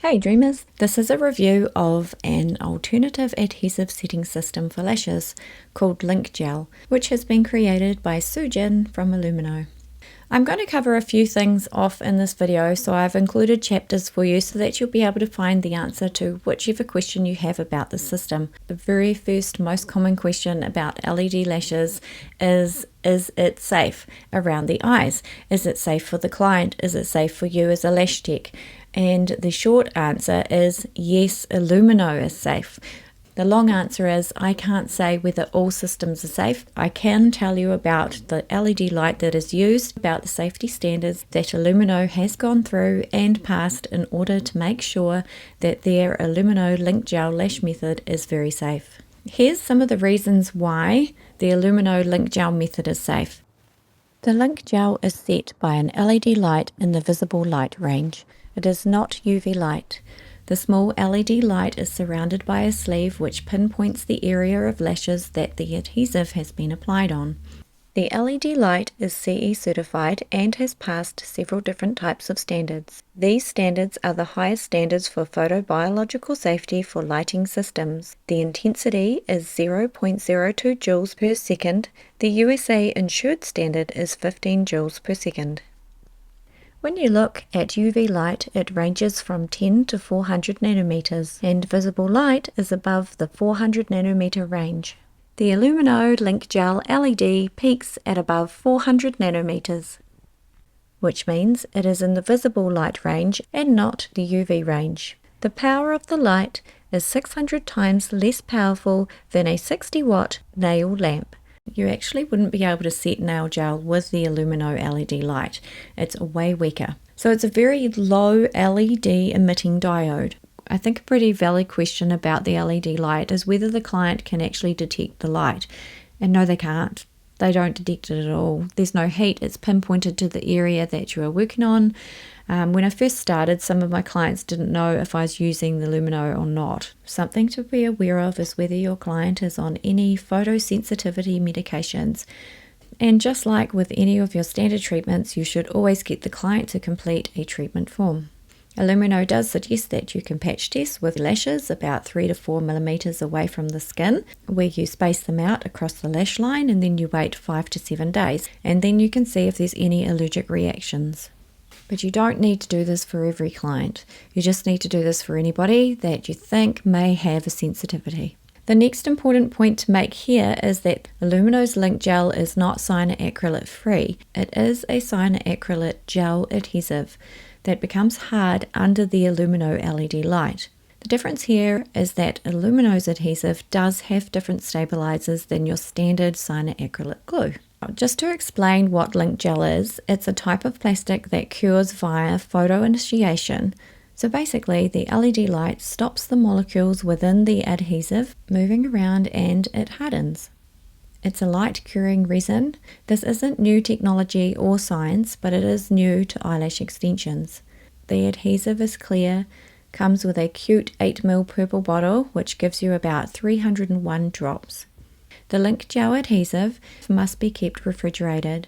Hey dreamers, this is a review of an alternative adhesive setting system for lashes called Lynk-Gel, which has been created by Sujin from Illumino. I'm going to cover a few things off in this video, so I've included chapters for you so that you'll be able to find the answer to whichever question you have about the system. The very first most common question about LED lashes is it safe around the eyes? Is it safe for the client? Is it safe for you as a lash tech? And the short answer is yes, illumino is safe. The long answer is I can't say whether all systems are safe. I can tell you about the LED light that is used, about the safety standards that Illumino has gone through and passed in order to make sure that their Illumino Lynk-Gel lash method is very safe. Here's some of the reasons why the Illumino Lynk-Gel method is safe. The Lynk-Gel is set by an LED light in the visible light range. It is not UV light. The small LED light is surrounded by a sleeve which pinpoints the area of lashes that the adhesive has been applied on. The LED light is CE certified and has passed several different types of standards. These standards are the highest standards for photobiological safety for lighting systems. The intensity is 0.02 joules per second. The USA insured standard is 15 joules per second. When you look at UV light, it ranges from 10 to 400 nanometers, and visible light is above the 400 nanometer range. The Illumino Lynk-Gel LED peaks at above 400 nanometers, which means it is in the visible light range and not the UV range. The power of the light is 600 times less powerful than a 60-watt nail lamp. You actually wouldn't be able to set nail gel with the Illumino LED light. It's way weaker. So it's a very low LED emitting diode. I think a pretty valid question about the LED light is whether the client can actually detect the light. And no, they can't. They don't detect it at all. There's no heat. It's pinpointed to the area that you are working on. When I first started, some of my clients didn't know if I was using the Illumino or not. Something to be aware of is whether your client is on any photosensitivity medications. And just like with any of your standard treatments, you should always get the client to complete a treatment form. Illumino does suggest that you can patch test with lashes about 3 to 4 millimeters away from the skin, where you space them out across the lash line and then you wait 5 to 7 days, and then you can see if there's any allergic reactions. But you don't need to do this for every client. You just need to do this for anybody that you think may have a sensitivity. The next important point to make here is that Illumino's Lynk-Gel is not cyanoacrylate free. It is a cyanoacrylate gel adhesive that becomes hard under the Illumino LED light. The difference here is that Illumino's adhesive does have different stabilizers than your standard cyanoacrylate glue. Just to explain what Lynk-Gel is, it's a type of plastic that cures via photoinitiation. So basically, the LED light stops the molecules within the adhesive moving around and it hardens. It's a light curing resin. This isn't new technology or science, but it is new to eyelash extensions. The adhesive is clear, comes with a cute 8ml purple bottle, which gives you about 301 drops. The Lynk-Gel adhesive must be kept refrigerated.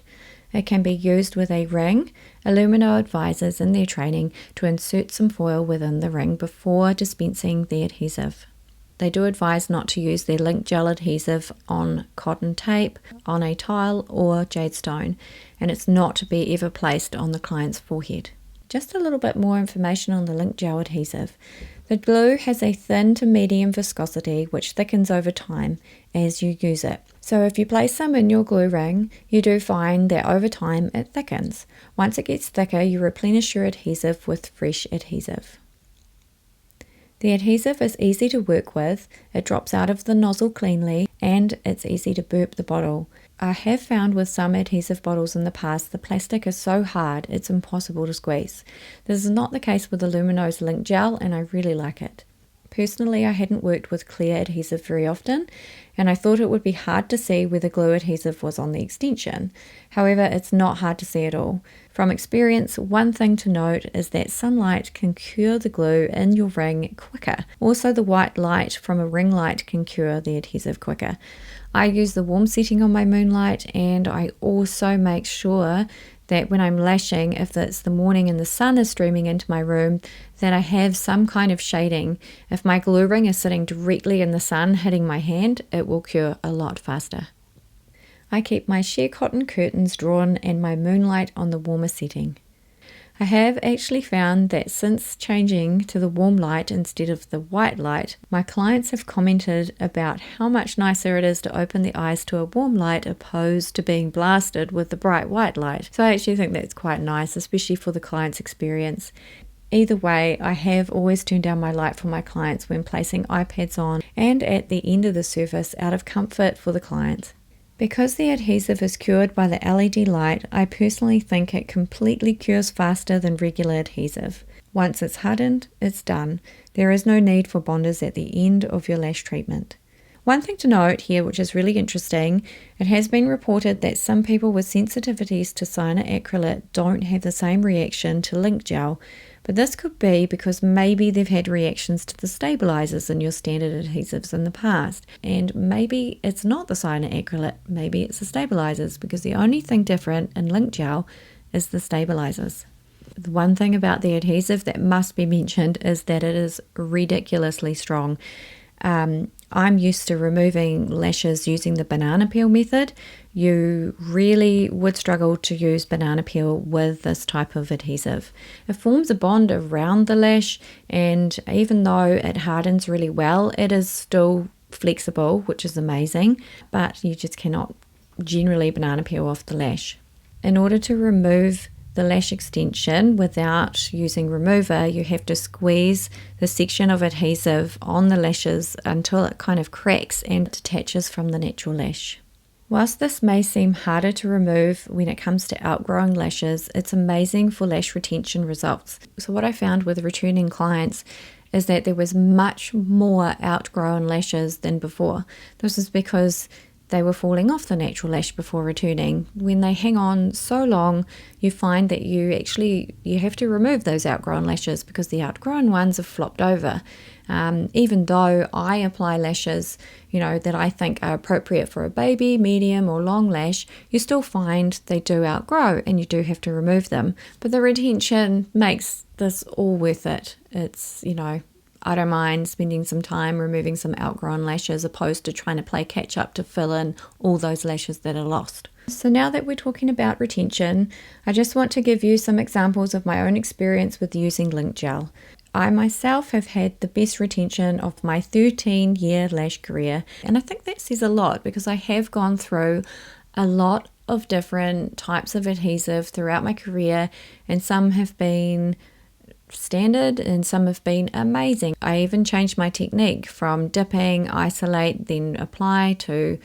It can be used with a ring. Illumino advises in their training to insert some foil within the ring before dispensing the adhesive. They do advise not to use their Lynk-Gel adhesive on cotton tape, on a tile or jade stone, and it's not to be ever placed on the client's forehead. Just a little bit more information on the Lynk-Gel adhesive. The glue has a thin to medium viscosity which thickens over time as you use it. So if you place some in your glue ring, you do find that over time it thickens. Once it gets thicker, you replenish your adhesive with fresh adhesive. The adhesive is easy to work with, it drops out of the nozzle cleanly, and it's easy to burp the bottle. I have found with some adhesive bottles in the past, the plastic is so hard it's impossible to squeeze. This is not the case with Illumino's Lynk-Gel, and I really like it. Personally, I hadn't worked with clear adhesive very often, and I thought it would be hard to see where the glue adhesive was on the extension. However, it's not hard to see at all. From experience, one thing to note is that sunlight can cure the glue in your ring quicker. Also, the white light from a ring light can cure the adhesive quicker. I use the warm setting on my moonlight, and I also make sure that when I'm lashing, if it's the morning and the sun is streaming into my room, that I have some kind of shading. If my glue ring is sitting directly in the sun hitting my hand, it will cure a lot faster. I keep my sheer cotton curtains drawn and my moonlight on the warmer setting. I have actually found that since changing to the warm light instead of the white light, my clients have commented about how much nicer it is to open the eyes to a warm light opposed to being blasted with the bright white light. So I actually think that's quite nice, especially for the client's experience. Either way, I have always turned down my light for my clients when placing iPads on and at the end of the surface out of comfort for the client. Because the adhesive is cured by the LED light, I personally think it completely cures faster than regular adhesive. Once it's hardened, it's done. There is no need for bonders at the end of your lash treatment. One thing to note here, which is really interesting, it has been reported that some people with sensitivities to cyanoacrylate don't have the same reaction to Lynk-Gel, but this could be because maybe they've had reactions to the stabilizers in your standard adhesives in the past, and maybe it's not the cyanoacrylate, maybe it's the stabilizers, because the only thing different in Lynk-Gel is the stabilizers. The one thing about the adhesive that must be mentioned is that it is ridiculously strong. I'm used to removing lashes using the banana peel method. You really would struggle to use banana peel with this type of adhesive. It forms a bond around the lash, and even though it hardens really well, it is still flexible, which is amazing, but you just cannot generally banana peel off the lash. In order to remove the lash extension without using remover, you have to squeeze the section of adhesive on the lashes until it kind of cracks and detaches from the natural lash. Whilst this may seem harder to remove when it comes to outgrowing lashes, it's amazing for lash retention results. So what I found with returning clients is that there was much more outgrown lashes than before. This is because they were falling off the natural lash before returning. When they hang on so long, you find that you have to remove those outgrown lashes because the outgrown ones have flopped over. Even though I apply lashes, that I think are appropriate for a baby, medium or long lash, you still find they do outgrow and you do have to remove them. But the retention makes this all worth it. It's, I don't mind spending some time removing some outgrown lashes opposed to trying to play catch up to fill in all those lashes that are lost. So now that we're talking about retention, I just want to give you some examples of my own experience with using Lynk-Gel. I myself have had the best retention of my 13-year lash career, and I think that says a lot because I have gone through a lot of different types of adhesive throughout my career, and some have been standard and some have been amazing. I even changed my technique from dipping, isolate, then apply to,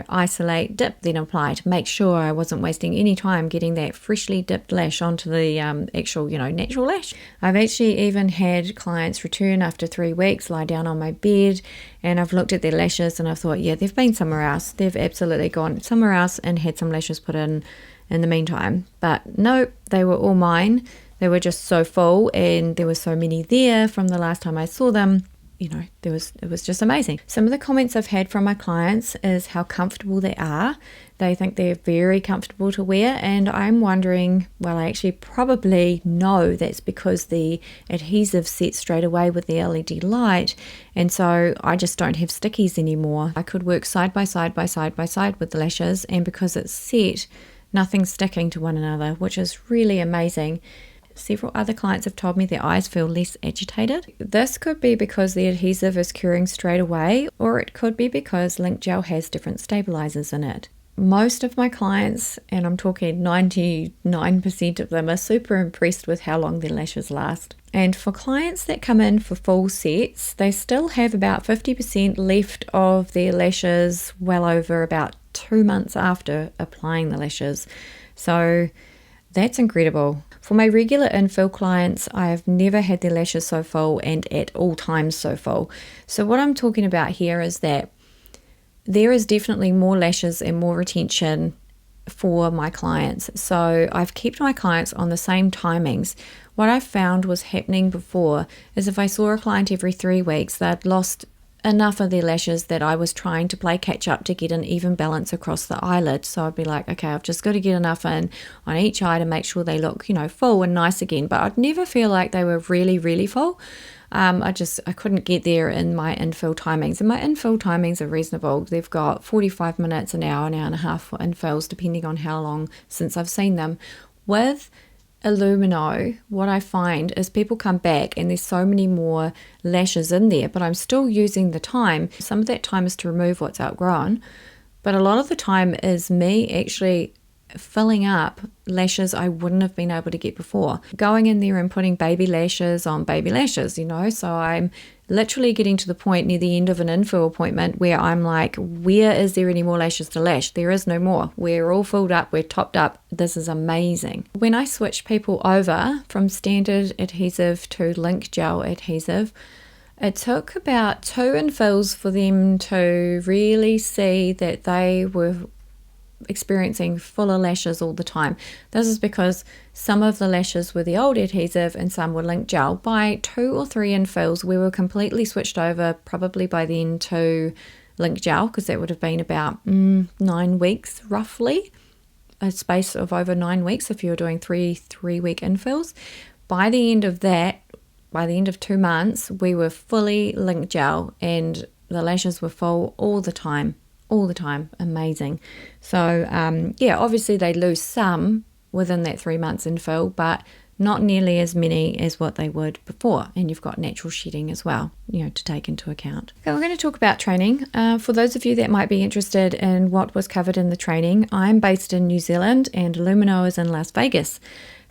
isolate, dip, then apply to make sure I wasn't wasting any time getting that freshly dipped lash onto the actual, natural lash. I've actually even had clients return after 3 weeks, lie down on my bed, and I've looked at their lashes and I've thought, yeah, they've been somewhere else. They've absolutely gone somewhere else and had some lashes put in the meantime. But no, they were all mine. They were just so full and there were so many there from the last time I saw them. It was just amazing. Some of the comments I've had from my clients is how comfortable they are. They think they're very comfortable to wear, and I'm wondering, well, I actually probably know that's because the adhesive sets straight away with the LED light, and so I just don't have stickies anymore. I could work side by side with the lashes, and because it's set, nothing's sticking to one another, which is really amazing. Several other clients have told me their eyes feel less agitated. This could be because the adhesive is curing straight away, or it could be because Lynk-Gel has different stabilizers in it. Most of my clients, and I'm talking 99% of them, are super impressed with how long their lashes last. And for clients that come in for full sets, they still have about 50% left of their lashes well over about 2 months after applying the lashes. So that's incredible. For my regular infill clients, I have never had their lashes so full and at all times so full. So what I'm talking about here is that there is definitely more lashes and more retention for my clients. So I've kept my clients on the same timings. What I found was happening before is if I saw a client every 3 weeks, they'd lost enough of their lashes that I was trying to play catch up to get an even balance across the eyelid. So I'd be like, okay, I've just got to get enough in on each eye to make sure they look, full and nice again. But I'd never feel like they were really, really full. I couldn't get there in my infill timings. And my infill timings are reasonable. They've got 45 minutes, an hour and a half for infills, depending on how long since I've seen them. With Illumino, what I find is people come back and there's so many more lashes in there, but I'm still using the time. Some of that time is to remove what's outgrown, but a lot of the time is me actually filling up lashes I wouldn't have been able to get before. Going in there and putting baby lashes on baby lashes, so I'm literally getting to the point near the end of an infill appointment where I'm like, where is there any more lashes to lash? There is no more. We're all filled up, we're topped up. This is amazing. When I switched people over from standard adhesive to Lynk-Gel adhesive, it took about 2 infills for them to really see that they were experiencing fuller lashes all the time. This is because some of the lashes were the old adhesive and some were Lynk-Gel. By 2 or 3 infills, we were completely switched over, probably by then, to Lynk-Gel, because that would have been about 9 weeks roughly, a space of over 9 weeks if you were doing 3-week infills. By the end of that, by the end of 2 months, we were fully Lynk-Gel and the lashes were full all the time. Amazing. So obviously they lose some within that 3 months infill, but not nearly as many as what they would before. And you've got natural shedding as well, to take into account. Okay, we're going to talk about training. For those of you that might be interested in what was covered in the training, I'm based in New Zealand and Illumino is in Las Vegas.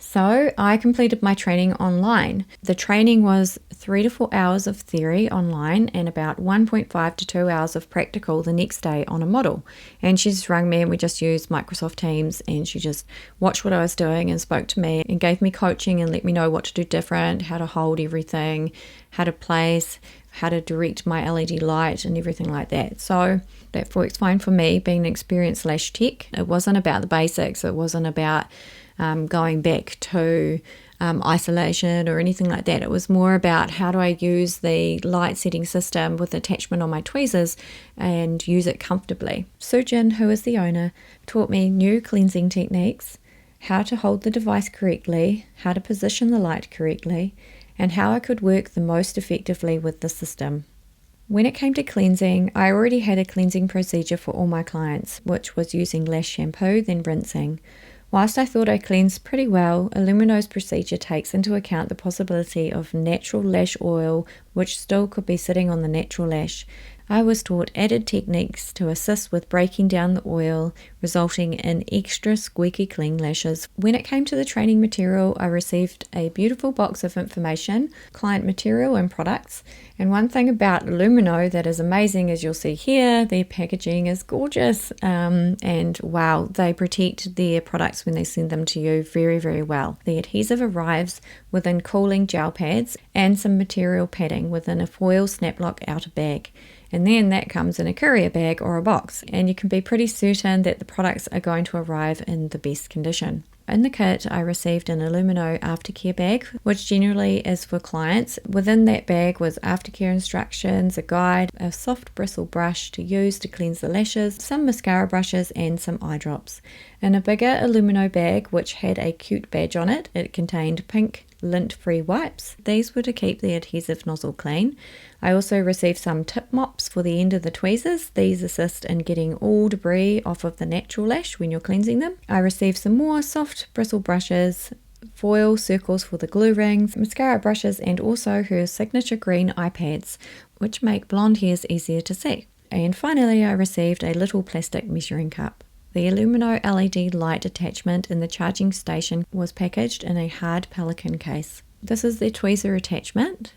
So I completed my training online. The training was 3 to 4 hours of theory online and about 1.5 to 2 hours of practical the next day on a model. And she just rang me and we just used Microsoft Teams and she just watched what I was doing and spoke to me and gave me coaching and let me know what to do different, how to hold everything, how to place, how to direct my LED light and everything like that. So that works fine for me, being an experienced lash tech. It wasn't about the basics. It wasn't about going back to isolation or anything like that. It was more about how do I use the light setting system with attachment on my tweezers and use it comfortably. Sujin, who is the owner, taught me new cleansing techniques, how to hold the device correctly, how to position the light correctly, and how I could work the most effectively with the system. When it came to cleansing, I already had a cleansing procedure for all my clients, which was using lash shampoo, then rinsing. Whilst I thought I cleansed pretty well, Illumino's procedure takes into account the possibility of natural lash oil, which still could be sitting on the natural lash. I was taught added techniques to assist with breaking down the oil, resulting in extra squeaky clean lashes. When it came to the training material, I received a beautiful box of information, client material and products. And one thing about Illumino that is amazing, as you'll see here, their packaging is gorgeous. And wow, they protect their products when they send them to you very, very well. The adhesive arrives within cooling gel pads and some material padding within a foil snap-lock outer bag. And then that comes in a courier bag or a box, and you can be pretty certain that the products are going to arrive in the best condition. In the kit, I received an Illumino aftercare bag, which generally is for clients. Within that bag was aftercare instructions, a guide, a soft bristle brush to use to cleanse the lashes, some mascara brushes, and some eye drops. In a bigger Illumino bag, which had a cute badge on it, it contained pink lint-free wipes. These were to keep the adhesive nozzle clean. I also received some tip mops for the end of the tweezers. These assist in getting all debris off of the natural lash when you're cleansing them. I received some more soft bristle brushes, foil circles for the glue rings, mascara brushes, and also her signature green eye pads, which make blonde hairs easier to see. And finally, I received a little plastic measuring cup. The Illumino LED light attachment in the charging station was packaged in a hard pelican case. This is the tweezer attachment.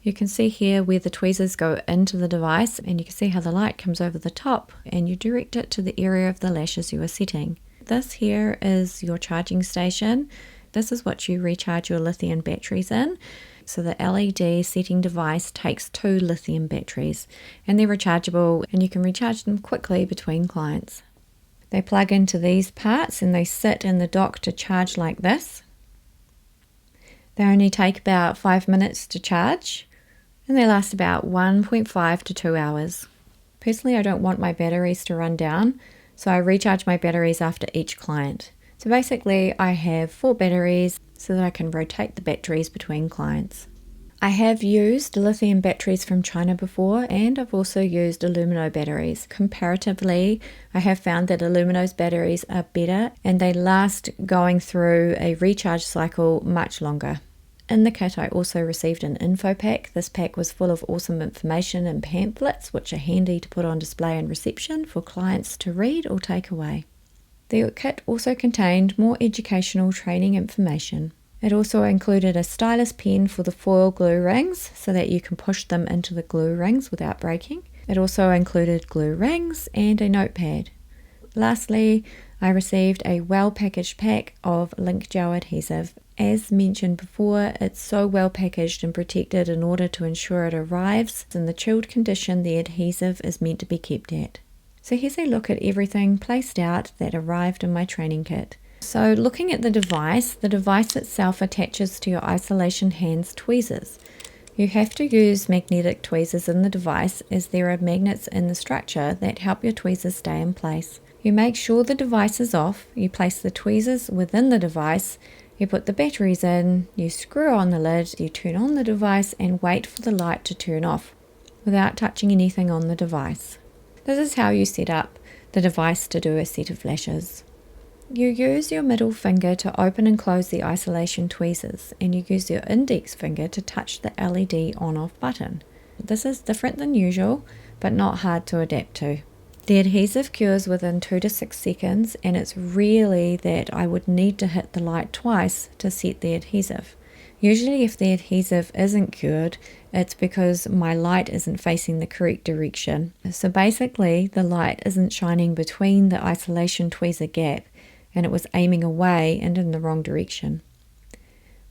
You can see here where the tweezers go into the device, and you can see how the light comes over the top and you direct it to the area of the lashes you are setting. This here is your charging station. This is what you recharge your lithium batteries in. So the LED setting device takes 2 lithium batteries and they're rechargeable, and you can recharge them quickly between clients. They plug into these parts and they sit in the dock to charge like this. They only take about 5 minutes to charge, and they last about 1.5 to 2 hours. Personally, I don't want my batteries to run down, so I recharge my batteries after each client. So basically, I have 4 batteries so that I can rotate the batteries between clients. I have used lithium batteries from China before, and I've also used illumino batteries. Comparatively, I have found that illumino's batteries are better and they last going through a recharge cycle much longer. In the kit, I also received an info pack. This pack was full of awesome information and pamphlets, which are handy to put on display in reception for clients to read or take away. The kit also contained more educational training information. It also included a stylus pen for the foil glue rings so that you can push them into the glue rings without breaking. It also included glue rings and a notepad. Lastly, I received a well-packaged pack of Lynk-Gel adhesive. As mentioned before, it's so well packaged and protected in order to ensure it arrives in the chilled condition the adhesive is meant to be kept at. So here's a look at everything placed out that arrived in my training kit. So looking at the device itself attaches to your isolation hands tweezers. You have to use magnetic tweezers in the device as there are magnets in the structure that help your tweezers stay in place. You make sure the device is off, you place the tweezers within the device, you put the batteries in, you screw on the lid, you turn on the device and wait for the light to turn off without touching anything on the device. This is how you set up the device to do a set of lashes. You use your middle finger to open and close the isolation tweezers, and you use your index finger to touch the LED on-off button. This is different than usual, but not hard to adapt to. The adhesive cures within 2 to 6 seconds, and it's rarely that I would need to hit the light twice to set the adhesive. Usually if the adhesive isn't cured, it's because my light isn't facing the correct direction. So basically, the light isn't shining between the isolation tweezer gap, and it was aiming away and in the wrong direction.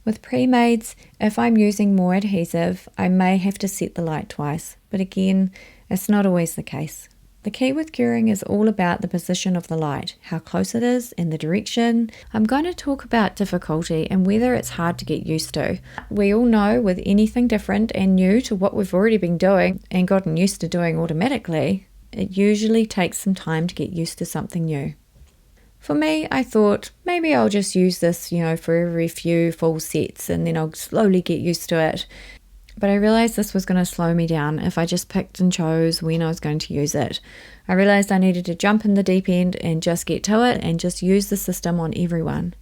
With pre-mades, if I'm using more adhesive, I may have to set the light twice, but again, it's not always the case. The key with curing is all about the position of the light, how close it is, and the direction. I'm going to talk about difficulty and whether it's hard to get used to. We all know with anything different and new to what we've already been doing and gotten used to doing automatically, it usually takes some time to get used to something new. For me, I thought maybe I'll just use this, for every few full sets and then I'll slowly get used to it. But I realized this was going to slow me down if I just picked and chose when I was going to use it. I realized I needed to jump in the deep end and just get to it and just use the system on everyone.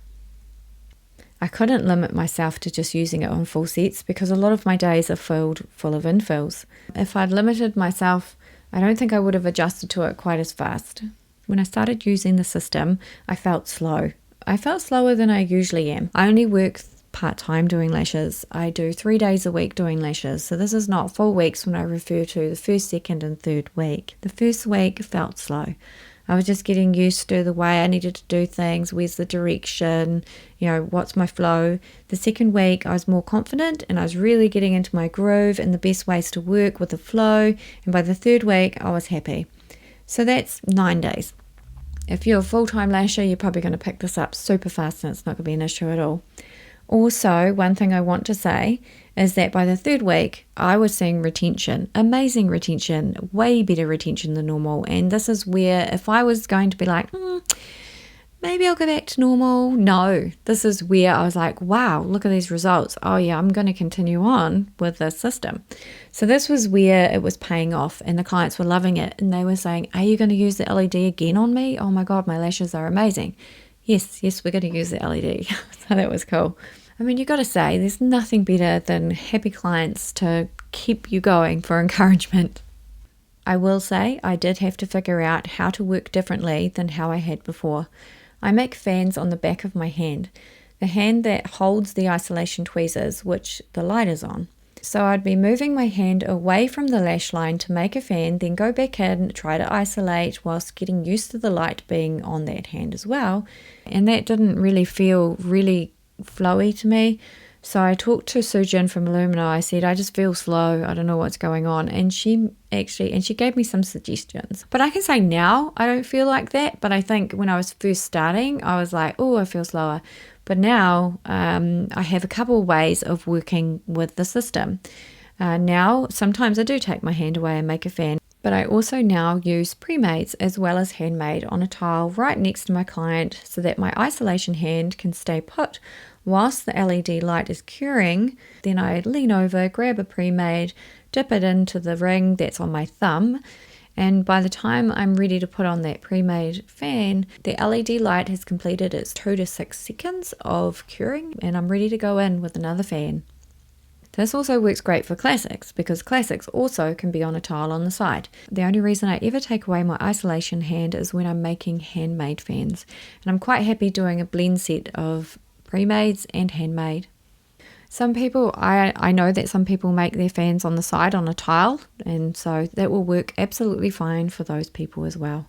I couldn't limit myself to just using it on full sets because a lot of my days are full of infills. If I'd limited myself, I don't think I would have adjusted to it quite as fast. When I started using the system, I felt slow. I felt slower than I usually am. I only work part-time doing lashes. I do 3 days a week doing lashes, so this is not full weeks when I refer to the first, second and third week. The first week felt slow. I was just getting used to the way I needed to do things, where's the direction, what's my flow. The second week I was more confident and I was really getting into my groove and the best ways to work with the flow, and by the third week I was happy. So that's 9 days. If you're a full-time lasher, you're probably going to pick this up super fast and it's not going to be an issue at all. Also, one thing I want to say is that by the third week, I was seeing retention, amazing retention, way better retention than normal. And this is where if I was going to be like, maybe I'll go back to normal. No, this is where I was like, wow, look at these results. Oh yeah, I'm going to continue on with this system. So this was where it was paying off and the clients were loving it. And they were saying, are you going to use the LED again on me? Oh my God, my lashes are amazing. Yes, we're going to use the LED. So that was cool. I mean, you got to say, there's nothing better than happy clients to keep you going for encouragement. I will say I did have to figure out how to work differently than how I had before. I make fans on the back of my hand, the hand that holds the isolation tweezers, which the light is on. So I'd be moving my hand away from the lash line to make a fan, then go back in, try to isolate whilst getting used to the light being on that hand as well. And that didn't really feel really flowy to me. So I talked to Sujin from Illumino. I said, I just feel slow. I don't know what's going on. And she gave me some suggestions. But I can say now I don't feel like that. But I think when I was first starting, I was like, oh, I feel slower. But now I have a couple of ways of working with the system. Now, sometimes I do take my hand away and make a fan, but I also now use pre-mades as well as handmade on a tile right next to my client so that my isolation hand can stay put whilst the LED light is curing. Then I lean over, grab a pre-made, dip it into the ring that's on my thumb, and by the time I'm ready to put on that pre-made fan, the LED light has completed its 2 to 6 seconds of curing, and I'm ready to go in with another fan. This also works great for classics because classics also can be on a tile on the side. The only reason I ever take away my isolation hand is when I'm making handmade fans, and I'm quite happy doing a blend set of pre-mades and handmade. Some people, I know that some people make their fans on the side on a tile, and so that will work absolutely fine for those people as well.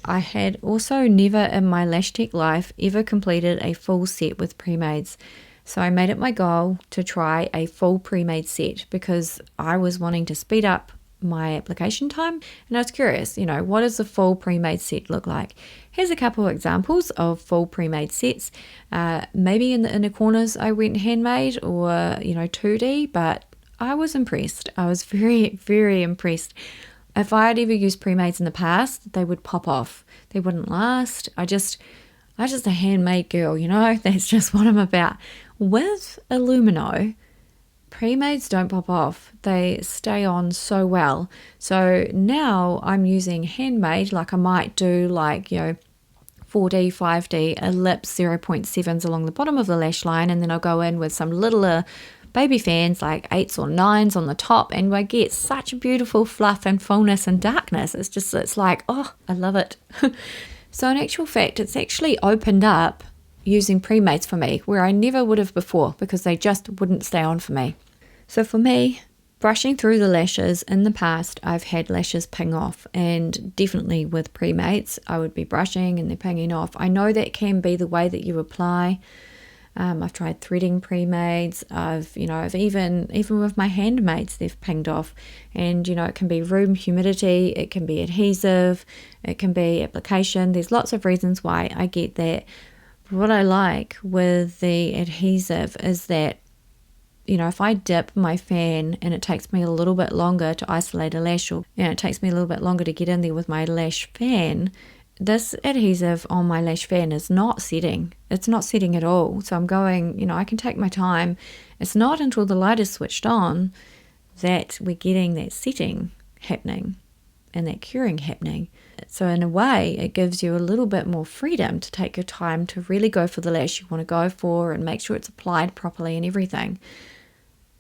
I had also never in my Lash Tech life ever completed a full set with pre-mades. So I made it my goal to try a full pre-made set because I was wanting to speed up my application time, and I was curious, what does a full pre-made set look like? Here's a couple of examples of full pre-made sets. Maybe in the inner corners I went handmade or 2D, but I was impressed. I was very, very impressed. If I had ever used pre-mades in the past, they would pop off. They wouldn't last. I'm just a handmade girl, that's just what I'm about. With illumino, pre-mades don't pop off. They stay on so well. So now I'm using handmade, like I might do 4D, 5D, ellipse 0.7s along the bottom of the lash line, and then I'll go in with some littler baby fans like 8s or 9s on the top, and I get such beautiful fluff and fullness and darkness. It's like, oh, I love it. So in actual fact, it's actually opened up using pre-mades for me, where I never would have before because they just wouldn't stay on for me. So for me, brushing through the lashes, in the past, I've had lashes ping off, and definitely with pre-mades, I would be brushing and they're pinging off. I know that can be the way that you apply. I've tried threading pre-mades. I've even with my handmades, they've pinged off. And, it can be room humidity, it can be adhesive, it can be application. There's lots of reasons why I get that. But what I like with the adhesive is that, if I dip my fan and it takes me a little bit longer to isolate a lash, or it takes me a little bit longer to get in there with my lash fan, this adhesive on my lash fan is not setting. It's not setting at all. So I'm going, I can take my time. It's not until the light is switched on that we're getting that setting happening and that curing happening. So in a way, it gives you a little bit more freedom to take your time to really go for the lash you want to go for and make sure it's applied properly and everything.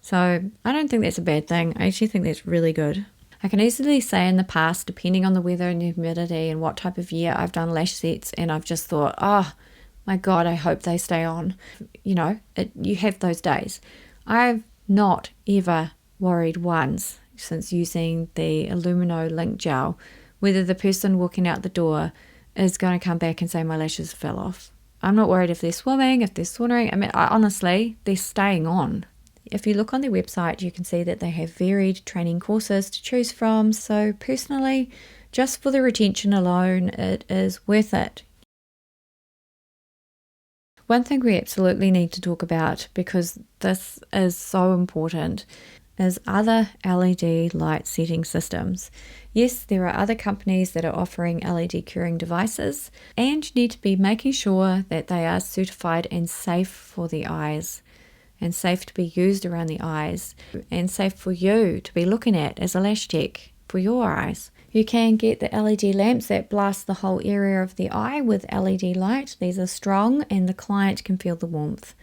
So I don't think that's a bad thing. I actually think that's really good. I can easily say in the past, depending on the weather and the humidity and what type of year, I've done lash sets and I've just thought, oh my God, I hope they stay on. You have those days. I've not ever worried once since using the illumino Lynk-Gel whether the person walking out the door is going to come back and say my lashes fell off. I'm not worried if they're swimming, if they're swimming. Honestly, they're staying on. If you look on their website, you can see that they have varied training courses to choose from. So personally, just for the retention alone, it is worth it. One thing we absolutely need to talk about, because this is so important, is other LED light setting systems. Yes, there are other companies that are offering LED curing devices, and you need to be making sure that they are certified and safe for the eyes, and safe to be used around the eyes, and safe for you to be looking at as a lash tech for your eyes. You can get the LED lamps that blast the whole area of the eye with LED light. These are strong and the client can feel the warmth.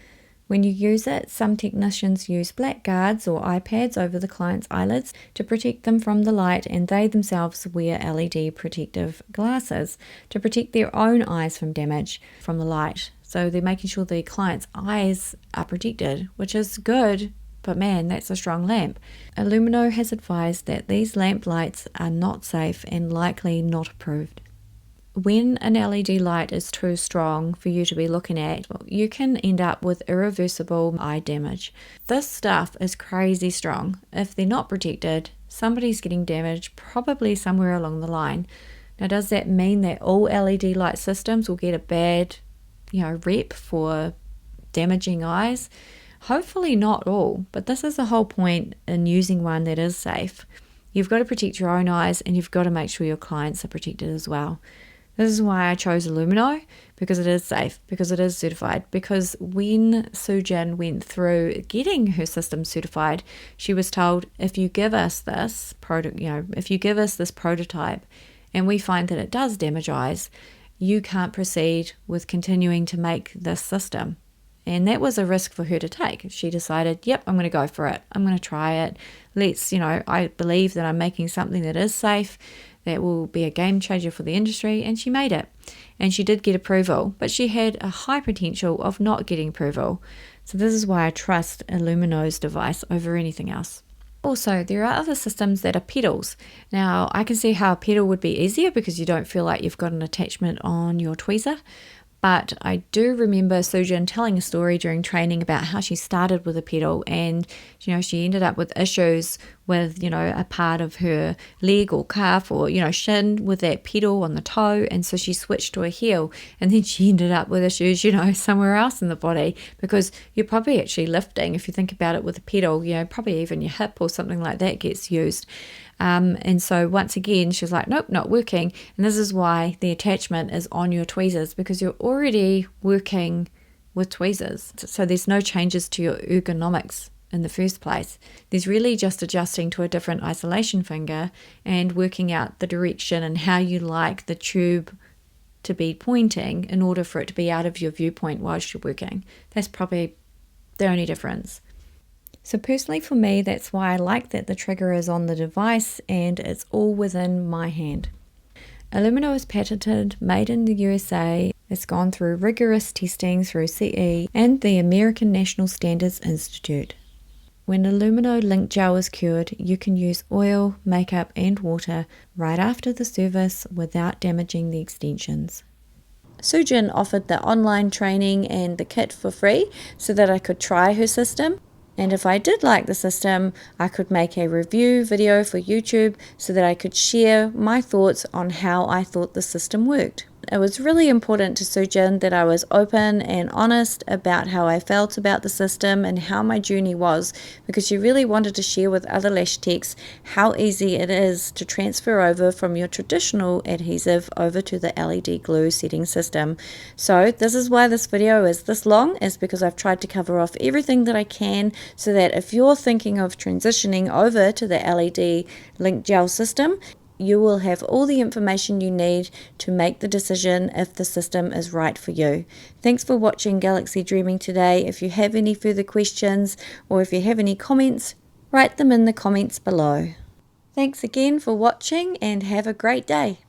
When you use it, some technicians use black guards or eye pads over the client's eyelids to protect them from the light, and they themselves wear LED protective glasses to protect their own eyes from damage from the light. So they're making sure the client's eyes are protected, which is good, but man, that's a strong lamp. Illumino has advised that these lamp lights are not safe and likely not approved. When an LED light is too strong for you to be looking at, you can end up with irreversible eye damage. This stuff is crazy strong. If they're not protected, somebody's getting damaged, probably somewhere along the line. Now, does that mean that all LED light systems will get a bad, rep for damaging eyes? Hopefully not all, but this is the whole point in using one that is safe. You've got to protect your own eyes, and you've got to make sure your clients are protected as well. This is why I chose illumino, because it is safe, because it is certified, because when Sujin went through getting her system certified, she was told, if you give us this prototype and we find that it does damage eyes, you can't proceed with continuing to make this system. And that was a risk for her to take. She decided, yep, I'm going to go for it. I'm going to try it. I believe that I'm making something that is safe, that will be a game changer for the industry, and she made it. And she did get approval, but she had a high potential of not getting approval. So this is why I trust Illumino's device over anything else. Also, there are other systems that are pedals. Now, I can see how a pedal would be easier because you don't feel like you've got an attachment on your tweezer. But I do remember Sujin telling a story during training about how she started with a pedal, and she ended up with issues with a part of her leg or calf or shin with that pedal on the toe, and so she switched to a heel, and then she ended up with issues somewhere else in the body, because you're probably actually lifting, if you think about it, with a pedal, probably even your hip or something like that gets used. And so once again, she was like, nope, not working. And this is why the attachment is on your tweezers, because you're already working with tweezers. So there's no changes to your ergonomics in the first place. There's really just adjusting to a different isolation finger and working out the direction and how you like the tube to be pointing in order for it to be out of your viewpoint whilst you're working. That's probably the only difference. So personally for me, that's why I like that the trigger is on the device and it's all within my hand. Illumino is patented, made in the USA. It's gone through rigorous testing through CE and the American National Standards Institute. When Illumino Lynk-Gel is cured, you can use oil, makeup and water right after the service without damaging the extensions. Sujin offered the online training and the kit for free so that I could try her system. And if I did like the system, I could make a review video for YouTube so that I could share my thoughts on how I thought the system worked. It was really important to Sujin that I was open and honest about how I felt about the system and how my journey was, because she really wanted to share with other lash techs how easy it is to transfer over from your traditional adhesive over to the LED glue setting system. So this is why this video is this long, is because I've tried to cover off everything that I can, so that if you're thinking of transitioning over to the LED Lynk-Gel system, you will have all the information you need to make the decision if the system is right for you. Thanks for watching Galaxy Dreaming today. If you have any further questions or if you have any comments, write them in the comments below. Thanks again for watching and have a great day.